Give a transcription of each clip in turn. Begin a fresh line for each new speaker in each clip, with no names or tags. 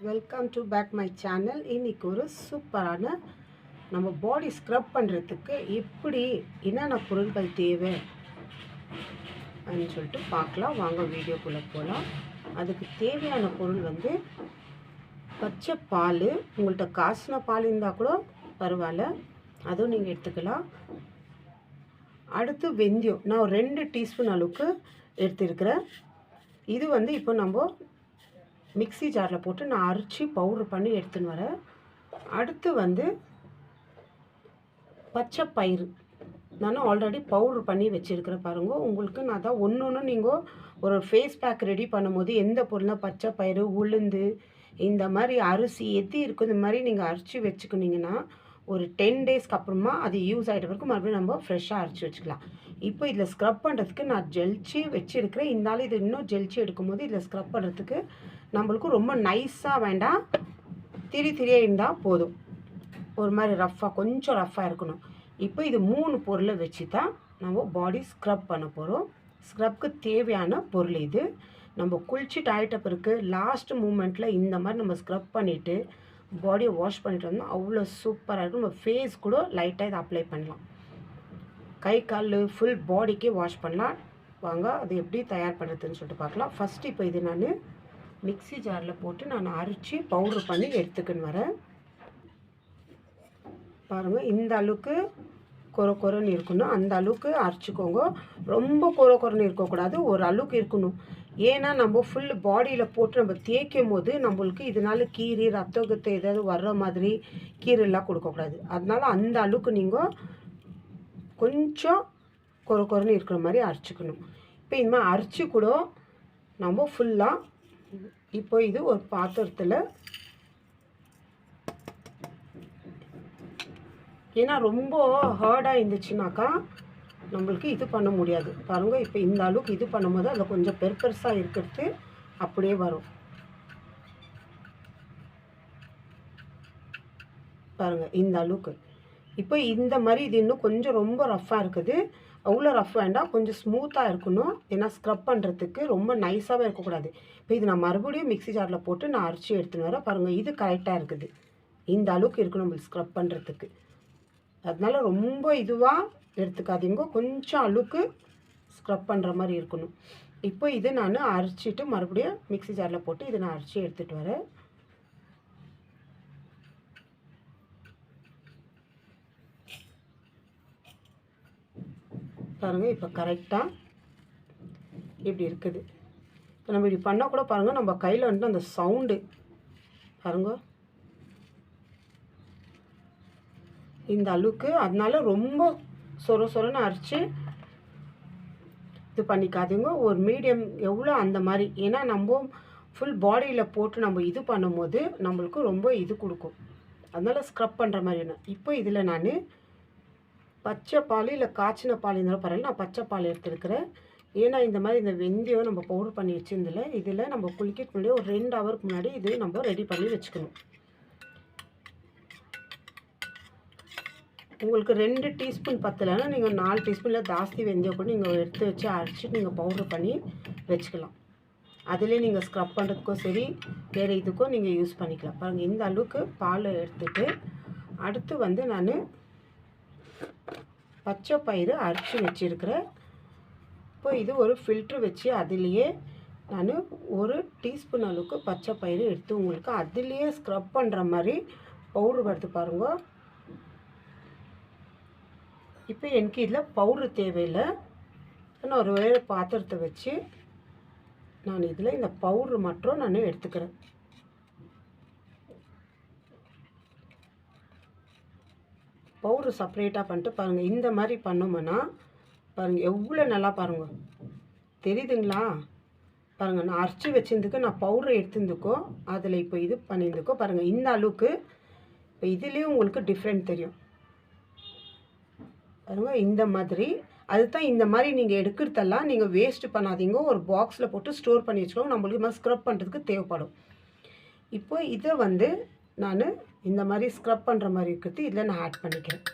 Welcome to back my channel. இன்றைக்கி ஒரு சூப்பரான நம்ம பாடி ஸ்க்ரப் பண்ணுறதுக்கு எப்படி என்னென்ன பொருட்கள் தேவை அப்படின்னு சொல்லிட்டு பார்க்கலாம். வாங்க வீடியோக்குள்ளே போகலாம். அதுக்கு தேவையான பொருள் வந்து பச்சை பால். உங்கள்கிட்ட காசின பால் இருந்தால் கூட பரவாயில்ல, அதுவும் நீங்கள் எடுத்துக்கலாம். அடுத்து வெந்தயம், நான் ஒரு 2 டீஸ்பூன் அளவுக்கு எடுத்துருக்கிறேன். இது வந்து இப்போ நம்ம மிக்ஸி ஜாரில் போட்டு நான் அரைச்சி பவுட்ரு பண்ணி எடுத்துன்னு வரேன். அடுத்து வந்து பச்சை பயிறு நான் ஆல்ரெடி பவுட்ரு பண்ணி வச்சுருக்கிறேன். பாருங்கள், உங்களுக்கு நான் தான் ஒன்று நீங்கள் ஒரு ஃபேஸ் பேக் ரெடி பண்ணும்போது எந்த பொருளாக பச்சை பயிறு, உளுந்து, இந்த மாதிரி அரிசி எது இருக்கும் இந்த மாதிரி நீங்கள் அரைச்சி வச்சுக்கினீங்கன்னா ஒரு 10 டேஸ்க்கு அப்புறமா அது யூஸ் ஆகிட்ட பிறகு மறுபடியும் நம்ம ஃப்ரெஷ்ஷாக அரைச்சி வச்சுக்கலாம். இப்போ இதில் ஸ்க்ரப் பண்ணுறதுக்கு நான் ஜெல்ச்சி வச்சுருக்கிறேன். இருந்தாலும் இது இன்னும் ஜெல்ச்சி எடுக்கும்போது இதில் ஸ்க்ரப் பண்ணுறதுக்கு நம்மளுக்கு ரொம்ப நைஸாக வேண்டாம், திரியாக இருந்தால் போதும். ஒரு மாதிரி ரஃப்பாக, கொஞ்சம் ரஃப்பாக இருக்கணும். இப்போ இது 3 பொருளை வச்சு தான் நம்ம பாடி ஸ்க்ரப் பண்ண போகிறோம். ஸ்க்ரப்க்கு தேவையான பொருள் இது. நம்ம குளிச்சுட்டு ஆகிட்ட பிறகு லாஸ்ட் மூமெண்ட்டில் இந்த மாதிரி நம்ம ஸ்க்ரப் பண்ணிவிட்டு பாடியை வாஷ் பண்ணிட்டு வந்தோம், அவ்வளோ சூப்பராக இருக்கும். நம்ம ஃபேஸ் கூட லைட்டாக இதை அப்ளை பண்ணலாம், கை கால் ஃபுல் பாடிக்கே வாஷ் பண்ணலாம். வாங்க அது எப்படி தயார் பண்ணுறதுன்னு சொல்லிட்டு பார்க்கலாம். ஃபஸ்ட்டு இப்போ இது நான் மிக்ஸி ஜாரில் போட்டு நான் அரைச்சி பவுட்ரு பண்ணி எடுத்துக்கின்னு வரேன். பாருங்கள், இந்த அளவுக்கு கொரன்னு இருக்கணும், அந்த அளவுக்கு அரைச்சிக்கோங்க. ரொம்ப கொரன்னு இருக்கக்கூடாது, ஒரு அளவுக்கு இருக்கணும். ஏன்னா நம்ம ஃபுல் பாடியில் போட்டு நம்ம தேய்க்கும் போது நம்மளுக்கு இதனால கீரி ரத்தத்தை ஏதாவது வர்ற மாதிரி கீரெல்லாம் கொடுக்கக்கூடாது. அதனால அந்த அளவுக்கு நீங்கள் கொஞ்சம் கொரன்னு இருக்கிற மாதிரி அரைச்சிக்கணும். இப்போ இந்த மாதிரி அரைச்சி கூட நம்ம ஃபுல்லாக இப்போ இது ஒரு பாத்திரத்தில், ஏன்னா ரொம்ப ஹார்டாக இருந்துச்சுனாக்கா நம்மளுக்கு இது பண்ண முடியாது. பாருங்கள், இப்போ இந்த அளவுக்கு இது பண்ணும்போது அதில் கொஞ்சம் பெருசாக இருக்கிறது அப்படியே வரும். பாருங்கள், இந்த அளவுக்கு. இப்போ இந்த மாதிரி இது இன்னும் கொஞ்சம் ரொம்ப ரஃப்பாக இருக்குது. அவ்வளோ ரஃப் வேண்டாம், கொஞ்சம் ஸ்மூத்தாக இருக்கணும். ஏன்னா ஸ்க்ரப் பண்ணுறதுக்கு ரொம்ப நைஸாகவே இருக்கக்கூடாது. இப்போ இது நான் மறுபடியும் மிக்ஸி ஜாரில் போட்டு நான் அரைச்சி எடுத்துன்னு வரேன். பாருங்கள், இது கரெக்டாக இருக்குது. இந்த அளவுக்கு இருக்கணும் நம்மளுக்கு ஸ்க்ரப் பண்ணுறதுக்கு. அதனால ரொம்ப இதுவாக எடுத்துக்காதீங்க, கொஞ்சம் அளவுக்கு ஸ்க்ரப் பண்ணுற மாதிரி இருக்கணும். இப்போ இது நான் அரைச்சிட்டு மறுபடியும் மிக்ஸி ஜாரில் போட்டு இதை நான் அரைச்சி எடுத்துகிட்டு வரேன். பாருங்கள், இப்போ கரெக்டாக இப்படி இருக்குது. இப்போ நம்ம இப்படி பண்ணால் கூட பாருங்கள், நம்ம கையில் வந்துட்டு அந்த சவுண்டு பாருங்கள் இந்த அளவுக்கு. அதனால ரொம்ப சொரன்னு அரைச்சி இது பண்ணிக்காதீங்க, ஒரு மீடியம் எவ்வளோ அந்த மாதிரி. ஏன்னா நம்ம ஃபுல் பாடியில் போட்டு நம்ம இது பண்ணும்போது நம்மளுக்கு ரொம்ப இது கொடுக்கும். அதனால் ஸ்க்ரப் பண்ணுற மாதிரி வேணும். இப்போ இதில் நான் பச்சை பால் இல்லை காய்ச்சின பால் இருந்தாலும் பரவாயில்ல, நான் பச்சை பால் எடுத்துருக்கிறேன். ஏன்னா இந்த மாதிரி இந்த வெந்தயம் நம்ம பவுடர் பண்ணி வச்சுருந்தில்ல, இதில் நம்ம குளிக்கிறதுக்கு முன்னாடி ஒரு 2 ஹவருக்கு முன்னாடி இது நம்ம ரெடி பண்ணி வச்சுக்கணும். உங்களுக்கு 2 டீஸ்பூன் பத்தலைன்னா நீங்கள் 4 டீஸ்பூனில் ஜாஸ்தி வெந்தயம் கூட நீங்கள் எடுத்து வச்சு அரைச்சிட்டு நீங்கள் பவுட்ரு பண்ணி வச்சுக்கலாம். அதிலே நீங்கள் ஸ்க்ரப் பண்ணுறதுக்கும் சரி வேறு இதுக்கும் நீங்கள் யூஸ் பண்ணிக்கலாம். பாருங்கள், இந்த அளவுக்கு பால் எடுத்துகிட்டு அடுத்து வந்து நான் பச்சை பயிறு அரைச்சி வச்சுருக்கிறேன். இப்போ இது ஒரு ஃபில்ட்ரு வச்சு அதிலேயே நான் 1 டீஸ்பூன் அளவுக்கு பச்சை பயிறு எடுத்து உங்களுக்கு அதிலேயே ஸ்க்ரப் பண்ணுற மாதிரி பவுட்ரு வருது பாருங்கள். இப்போ எனக்கு இதில் பவுட்ரு தேவையில்லை, நான் ஒரு வேறு பாத்திரத்தை வச்சு நான் இதில் இந்த பவுட்ரு மட்டும் நான் எடுத்துக்கிறேன். பவுட்ரு செப்பரேட்டாக பண்ணிட்டு பாருங்கள், இந்த மாதிரி பண்ணோம்னா பாருங்கள் எவ்வளோ நல்லா பாருங்கள் தெரியுதுங்களா. பாருங்கள், நான் அரைச்சி வச்சுருந்துக்கு நான் பவுட்ரு எடுத்துருந்துக்கோ அதில் இப்போ இது பண்ணியிருந்துக்கோ பாருங்கள் இந்த அளவுக்கு. இப்போ இதுலேயும் உங்களுக்கு டிஃப்ரெண்ட் தெரியும் பாருங்கள். இந்த மாதிரி அதுதான் இந்த மாதிரி நீங்கள் எடுக்கிறதெல்லாம் நீங்கள் வேஸ்ட் பண்ணாதீங்க, ஒரு பாக்ஸில் போட்டு ஸ்டோர் பண்ணி வச்சுக்கோங்க, நம்மளுக்கு மாதிரி ஸ்க்ரப் பண்ணுறதுக்கு தேவைப்படும். இப்போ இதை வந்து நான் இந்த மாதிரி ஸ்க்ரப் பண்ணுற மாதிரி இருக்கிறது இதில் நான் ஆட் பண்ணிக்கிறேன்.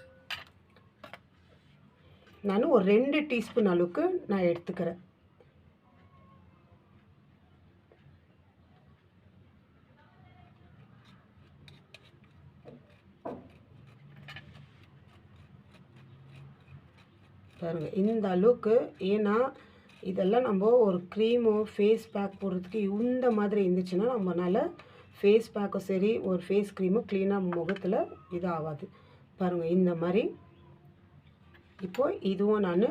நான் ஒரு 2 டீஸ்பூன் அளவுக்கு நான் எடுத்துக்கிறேன். பாருங்கள் இந்த அளவுக்கு. ஏன்னா இதெல்லாம் நம்ம ஒரு க்ரீமோ ஃபேஸ் பேக் போடுறதுக்கு இந்த மாதிரி இருந்துச்சுன்னா நம்மளால் ஃபேஸ் பேக்கும் சரி ஒரு ஃபேஸ் க்ரீமும் க்ளீனாக முகத்தில் இது ஆகாது. பாருங்கள் இந்த மாதிரி. இப்போது இதுவும் நான்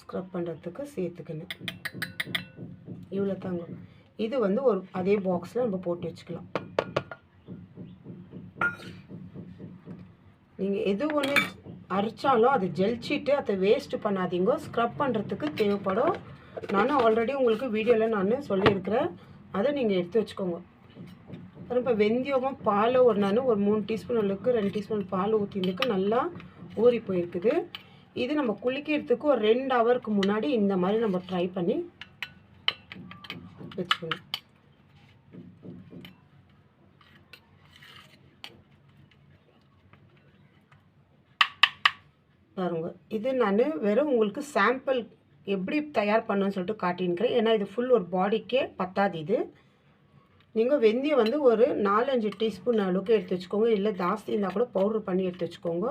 ஸ்க்ரப் பண்ணுறதுக்கு சேர்த்துக்கணும். இவ்வளோ தாங்க. இது வந்து ஒரு அதே பாக்ஸில் நம்ம போட்டு வச்சுக்கலாம். நீங்கள் எது ஒன்று அரைச்சாலும் அது ஜெல்ச்சிட்டு அதை வேஸ்ட்டு பண்ணாதீங்க. ஸ்க்ரப் பண்ணுறதுக்கு தேவைப்படும். நானும் ஆல்ரெடி உங்களுக்கு வீடியோவில் நான் சொல்லியிருக்கிறேன். அதை நீங்கள் எடுத்து வச்சுக்கோங்க. இப்போ வெந்தயமும் பால் நான் ஒரு 3 டீஸ்பூன் அளவுக்கு 2 டீஸ்பூன் பால் ஊற்றிருக்கு. நல்லா ஊறி போயிருக்குது. இது நம்ம குளிக்கிறதுக்கு ஒரு 2 ஹவருக்கு முன்னாடி இந்த மாதிரி நம்ம ட்ரை பண்ணி வச்சுக்கணும். பாருங்க, இது நான் வெறும் உங்களுக்கு சாம்பிள் எப்படி தயார் பண்ணணும்னு சொல்லிட்டு காட்டின்னுக்கிறேன். ஏன்னா இது ஃபுல் ஒரு பாடிக்கே பத்தாது. இது நீங்கள் வெந்தயம் வந்து ஒரு 4-5 டீஸ்பூன் அளவுக்கு எடுத்து வச்சுக்கோங்க. இல்லை ஜாஸ்தி இருந்தால் கூட பவுட்ரு பண்ணி எடுத்து வச்சுக்கோங்க.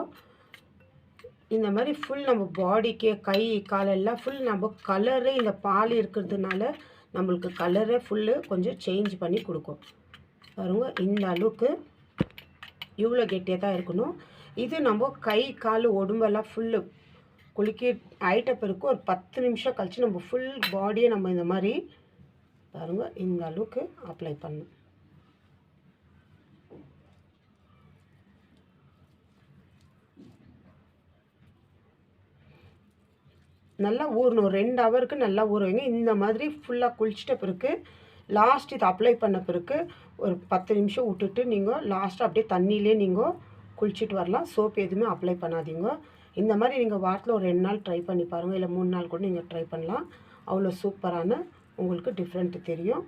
இந்த மாதிரி ஃபுல் நம்ம பாடிக்கே கை காலெல்லாம் ஃபுல் நம்ம கலரே இந்த பால் இருக்கிறதுனால நம்மளுக்கு கலரே ஃபுல்லு கொஞ்சம் சேஞ்ச் பண்ணி கொடுக்கும். பாருங்க இந்த அளவுக்கு இவ்வளோ கெட்டியாக தான் இருக்கணும். இது நம்ம கை கால் உடம்பெல்லாம் ஃபுல்லு குளிக்க ஆயிட்ட பிறகு ஒரு 10 நிமிஷம் கழித்து நம்ம ஃபுல் பாடியை நம்ம இந்த மாதிரி பாருங்கள் இந்த அளவுக்கு அப்ளை பண்ணணும். நல்லா ஊறணும். 2 ஹவருக்கு நல்லா ஊற வைங்க. இந்த மாதிரி ஃபுல்லாக குளிச்சிட்ட பிறகு லாஸ்ட் இது அப்ளை பண்ண பிறகு ஒரு 10 நிமிஷம் விட்டுட்டு நீங்கள் லாஸ்ட்டாக அப்படியே தண்ணியிலே நீங்கள் குளிச்சுட்டு வரலாம். சோப் எதுவுமே அப்ளை பண்ணாதீங்க. இந்த மாதிரி நீங்கள் வாரத்தில் ஒரு 2 நாள் ட்ரை பண்ணி பாருங்கள். இல்லை 3 நாள் கூட நீங்கள் ட்ரை பண்ணலாம். அவ்வளோ சூப்பரான உங்களுக்கு டிஃப்ரெண்ட்டு தெரியும்.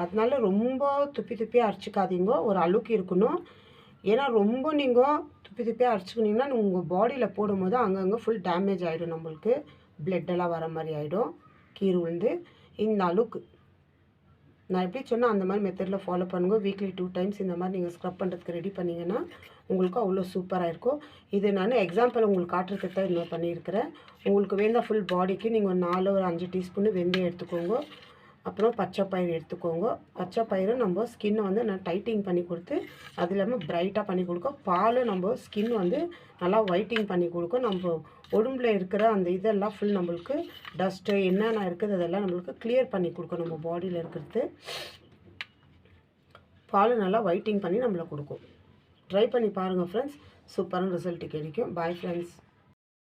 அதனால ரொம்ப துப்பியாக அரைச்சிக்காதீங்க. ஒரு அளவுக்கு இருக்கணும். ஏன்னா ரொம்ப நீங்கள் துப்பியாக அரைச்சிக்கினீங்கன்னா உங்கள் பாடியில் போடும்போது அங்கங்கே ஃபுல் டேமேஜ் ஆகிடும். நம்மளுக்கு பிளட்டெல்லாம் வர மாதிரி ஆகிடும். கீறு விழுந்து இந்த அளவுக்கு நான் எப்படி சொன்னால் அந்த மாதிரி மெத்தடில் ஃபாலோ பண்ணுங்கள். வீக்லி 2 டைம்ஸ் இந்த மாதிரி நீங்கள் ஸ்க்ரப் பண்ணுறதுக்கு ரெடி பண்ணிங்கன்னா உங்களுக்கு அவ்வளோ சூப்பராக இருக்கும். இது நான் எக்ஸாம்பிள் உங்களுக்கு காட்டுறதுக்கு தான் இன்னும் பண்ணியிருக்கிறேன். உங்களுக்கு வேண்டாம் ஃபுல் பாடிக்கு நீங்கள் 4 ஒரு 5 டீஸ்பூன் வெந்தயம் எடுத்துக்கோங்க. அப்புறம் பச்சை பயிறு எடுத்துக்கோங்க. பச்சை பயிறு நம்ம ஸ்கின்னை வந்து நான் டைட்டிங் பண்ணி கொடுத்து அது இல்லாமல் பிரைட்டாக பண்ணி கொடுக்கும். பால் நம்ம ஸ்கின் வந்து நல்லா ஒயிட்டிங் பண்ணி கொடுக்கும். நம்ம உடம்புல இருக்கிற அந்த இதெல்லாம் ஃபுல் நம்மளுக்கு டஸ்ட்டு என்னென்ன இருக்குது அதெல்லாம் நம்மளுக்கு கிளியர் பண்ணி கொடுக்கும். நம்ம பாடியில் இருக்கிறது பால் நல்லா ஒயிட்டிங் பண்ணி நம்மளை கொடுக்கும். ட்ரை பண்ணி பாருங்கள் ஃப்ரெண்ட்ஸ். சூப்பரான ரிசல்ட்டு கிடைக்கும். Bye friends.